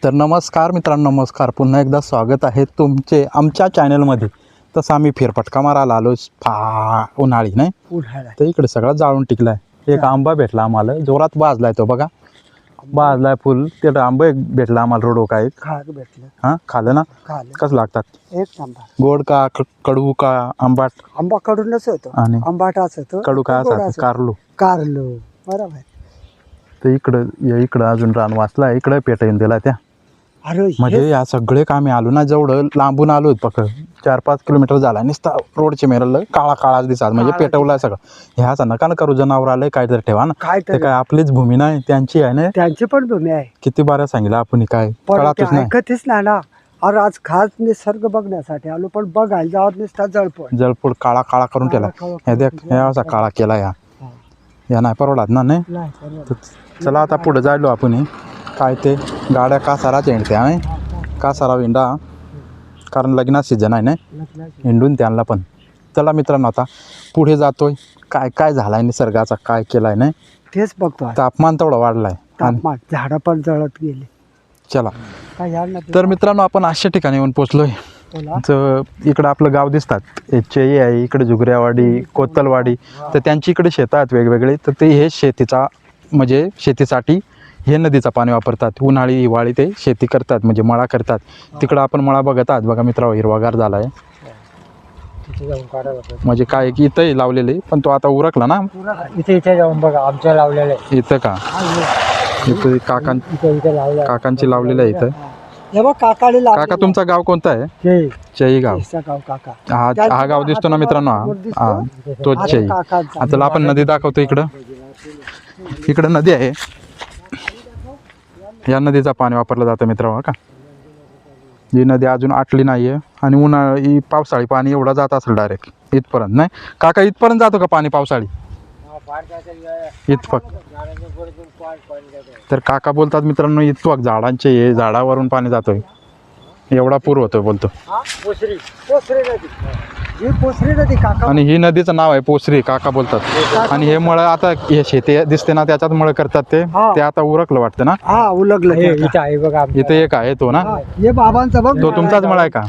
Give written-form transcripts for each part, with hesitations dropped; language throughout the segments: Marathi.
तर नमस्कार मित्रांनो, नमस्कार. पुन्हा एकदा स्वागत आहे तुमचे आमच्या चॅनलमध्ये. तसं आम्ही फेरफटका मारायला आलो उन्हाळी नाही तर इकडे सगळं जाळून टिकलाय. एक आंबा भेटला आम्हाला, जोरात भाजलाय तो बघा, भाजलाय फुल. ते आंबा एक भेटला आम्हाला रोडो काय भेटलं. हां, खाल्लं ना? कसं लागतात? एक नंबर. गोड का कडू का आंबाट? आंबा कडूनच होतो आणि आंबाटाच होतो. कडू काय असायचं? कारलो बरोबर. तर इकडं अजून रान वाचला, इकडे पेटा येऊन दिला त्या. अरे म्हणजे या सगळे कामे आलो ना, जेवढं लांबून आलो फक्त 4-5 किलोमीटर झाला नुसता रोडचे मेरल काळा काळा दिसतात. म्हणजे पेटवलाय सगळं. ह्याचा नका ना करू, जनावर आलंय काहीतरी ठेवा ना. ते काय आपलीच भूमी नाही, त्यांची आहे ना. त्यांची पण भूमी आहे. किती बाऱ्या सांगितलं आपण, काय कळतच नाही. ऐकतच नाही ना. अरे आज खास निसर्ग बघण्यासाठी आलो, पण बघायला जावं नुसता जळपोळ काळा काळा करून केला. हे देख, हे असा काळा केला या नाही परवडात ना. नाही चला आता पुढे जायलो आपण. काय ते गाड्या कासारा चेंडत्या नाही, कासारा विंडा, कारण लग्नात सीजन आहे ना, हिंडून त्यांना पण. चला मित्रांनो, आता पुढे जातोय. काय काय झालाय निसर्गाचा, काय केलाय नाही तेच बघतो. तापमान तेवढं वाढलाय, झाडं पण जळत गेले. चला तर मित्रांनो, आपण अशा ठिकाणी येऊन पोचलोय. इकडं आपलं गाव दिसतात, चेई आहे, इकडे जुगऱ्यावाडी, कोतलवाडी. तर त्यांची इकडे शेतं आहेत वेगवेगळे. तर ते हे शेतीचा म्हणजे शेतीसाठी हे नदीचं पाणी वापरतात. उन्हाळी हिवाळी ते शेती करतात, म्हणजे मळा करतात. तिकडं आपण मळा बघत आहात बघा मित्रांनो, हिरवागार झाला आहे. म्हणजे काय की इथंही लावलेलं आहे, पण तो आता उरकला ना. इथे जाऊन बघा, आमच्या लावलेलं आहे इथं का? इथं काकांची लावलेलं आहे इथं. काका तुमचं गाव कोणतं आहे? चेई गाव. हा गाव दिसतो ना मित्रांनो, हा तोच चेई. आता आपण नदी दाखवतो. इकडं नदी आहे. या नदीचं पाणी वापरलं जातं मित्रांनो. का ही नदी अजून आटली नाही आहे, आणि उन्हाळी पावसाळी पाणी एवढा जात असेल डायरेक्ट इथपर्यंत. नाही काका, इथपर्यंत जातो का पाणी पावसाळी? इथपर्यंत. तर काका बोलतात मित्रांनो, इथं झाडांचे हे झाडावरून पाणी जातोय, एवढा पूर होतोय बोलतो. आणि ही नदीचं नाव आहे पोसरी, काका बोलतात. आणि हे मळ आता हे शेती दिसते ना, त्याच्यात मळ करतात ते आता उरकलं वाटतं ना. हा उलगलं. इथे एक आहे तो ना, हे बाबांचा बघ. तो तुमचाच मळ आहे का?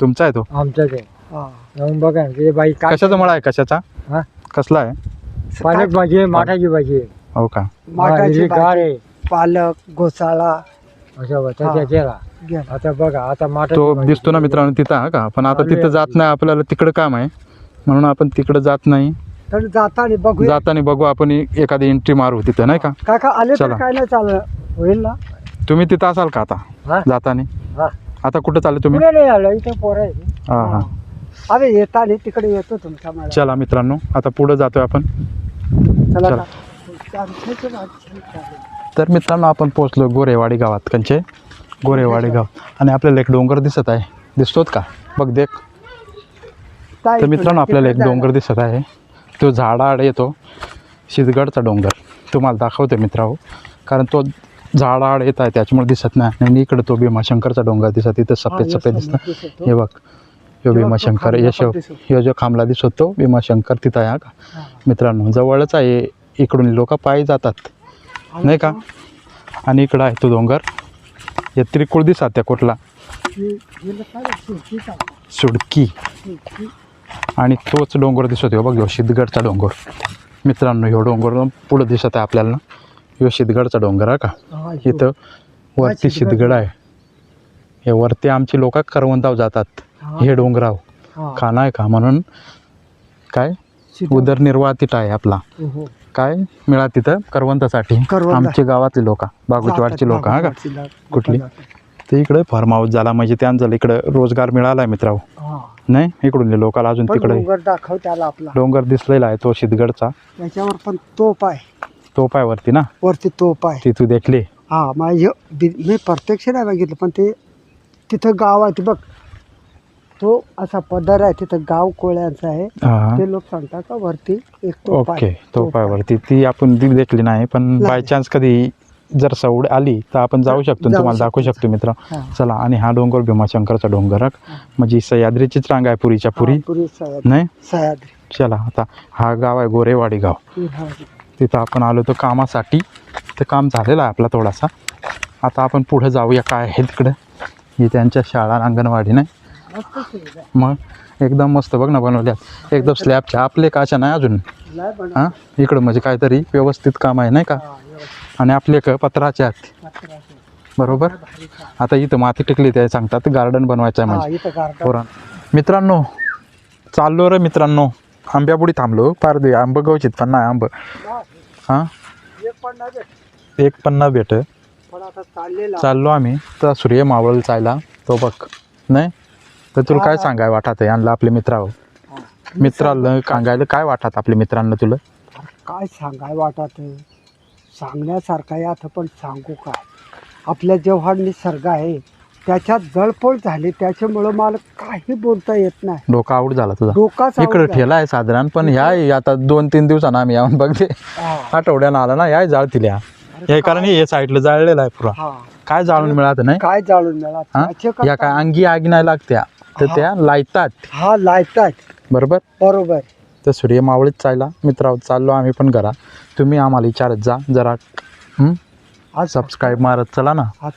तुमचा आहे तो? आमचाच आहे. बघा बाई, कशाचा मळ आहे? कशाचा? कसला आहे? पालक भाजी, माठाची भाजी. हो का? माठाची भाजी, पालक, घोसाळा आता बघा. आता माठा तो दिसतो ना मित्रांनो तिथं. हा का? पण आता तिथं जात नाही, आपल्याला तिकडं काम आहे म्हणून आपण तिकडं जात नाही. जाताना बघू आपण, एखादी एंट्री मारू तिथं, नाही का? काका आले तर काय नाही चाललं होईल ना. तुम्ही तिथं असाल का आता जाताना? आता कुठं चालले तुम्ही? नाही आलो, इथे पोरं आहे. हा हा. अरे येताना तिकडे येतो तुमचा. चला मित्रांनो, आता पुढे जातोय आपण. चला. तर मित्रांनो, आपण पोहोचलो गोरेवाडी गावात. कंचे गोरेवाडी गाव. आणि आपल्याला एक डोंगर दिसत आहे, दिसतोच का? बघ देख. तर मित्रांनो, आपल्याला एक डोंगर दिसत आहे, तो झाडाआड येतो. सिद्धगडचा डोंगर तुम्हाला दाखवतो मित्रांनो, कारण तो झाडाआड येत आहे त्याच्यामुळे दिसत नाही. आणि इकडे तो भीमाशंकरचा डोंगर दिसत, इथं सफेद सफेद दिसतं. हे बघ, यो भीमाशंकर. यो जो खांबला दिसतो भीमाशंकर, तिथं आहे. हा का मित्रांनो? जवळच आहे, इकडून लोक पायी जातात नाही का. आणि इकडं आहे तो डोंगर. हे त्रिकुळ दिसतात त्या कुठला, सुडकी. आणि तोच डोंगर दिसतो बघ, ह्यो सिद्धगडचा डोंगर मित्रांनो. ह्यो डोंगर पुढं दिसत आहे आपल्याला, ह्यो सिद्धगडचा डोंगर. आहे का? इथं वरती सिद्धगड आहे. हे वरती आमची लोक करवंदाव जातात, हे डोंगराव खाना आहे का, म्हणून काय उदरनिर्वाह तिथं आहे आपला. काय मिळा तिथं करवंतासाठी आमच्या गावातली लोक, बागुचवाडची लोक. हा का? कुठली ते इकडे फार्म हाऊस झाला, म्हणजे त्यांचा इकडे रोजगार मिळालाय मित्रांनो. नाही इकडून लोकांना अजून तिकडे डोंगर दिसलेला आहे, तो सिद्धगडचा. त्याच्यावर पण तोप आहे. तोप आहे वरती ना, वरती तोप आहे. ती तू देखली? हा, मी प्रत्यक्ष नाही बघितलं, पण ते तिथं गाव आहे. ते बघ, तो असा पदर आहे, तिथं गाव कोळ्यांचं आहे. ते लोक सांगतात का वरती एक तोप आहे. ओके, तोप आहे वरती. ती आपण देखली नाही, पण बाय चान्स कधी जर सवड आली तर आपण जाऊ शकतो, तुम्हाला दाखवू शकतो मित्र. चला. आणि हा डोंगर भीमाशंकरचा डोंगर, म्हणजे सह्याद्रीचीच रांग आहे, पुरीच्या पुरी नाही सह्याद्री. चला, आता हा गाव आहे गोरेवाडी गाव. तिथं आपण आलो तो कामासाठी. ते काम झालेलं आहे आपला थोडासा. आता आपण पुढे जाऊया काय आहे तिकडं. ही त्यांच्या शाळा अंगणवाडी नाही. मस्त सुविधा आहे. मग एकदम मस्त बघ ना बनवल्यात एकदम स्लॅबच्या. आपले काच्या नाही अजून. लय बनव- हां इकडं म्हणजे काहीतरी व्यवस्थित काम आहे नाही का. हा, व्यवस्थित आणि आपले पत्राचे आहेत पत्राचे. बरोबर. भारी काम. आता इथं माती टिकली ते सांगतात गार्डन बनवायचं आहे हा, म्हणजे इथं गार्डन. पोरां. मित्रांनो चाललो रे मित्रांनो. आंब्यापुढी थांबलो पार दे आंब गवचित पण नाही आंब. हां एक पण नाही भेटत. एक पन्ना भेट पण आता चाललेला चाललो आम्ही तर सूर्य मावळ चायला तो बघ नाही. तर तुला काय सांगाय वाटत आहे आणलं आपल्या मित्रावर. हा. मित्राला सांगायला काय वाटत आपल्या मित्रांना तुला. काय सांगाय वाटत सांगण्यासारखं आहे आता, पण सांगू काय. आपल्या जेव्हा निसर्ग आहे त्याच्यात जळपोळ झाली, त्याच्यामुळं मला काही बोलता येत नाही. डोका आऊट झाला तुझा. डोकाच इकडे आवडला. ठेला आहे साधारण पण ह्या आता 2-3 दिवसानं आम्ही येऊन बघले हा. आठवड्यानं आला ना या जाळतील्या. हे कारण हे साईडला जाळलेलं आहे पुरा. हा. काय जाळून मिळत नाही. काय जाळून मिळाला हा त्याचे या काय काय. अंगी आगी नाही लागत्या तर त्या लायतात हा लायतात. बरोबर. बरोबर. तर सूर्य मावळीत चालला मित्रावर चाललो आम्ही पण घरा. तुम्ही आम्हाला विचारत जा जरा आज सबस्क्राईब मारत चला ना. आज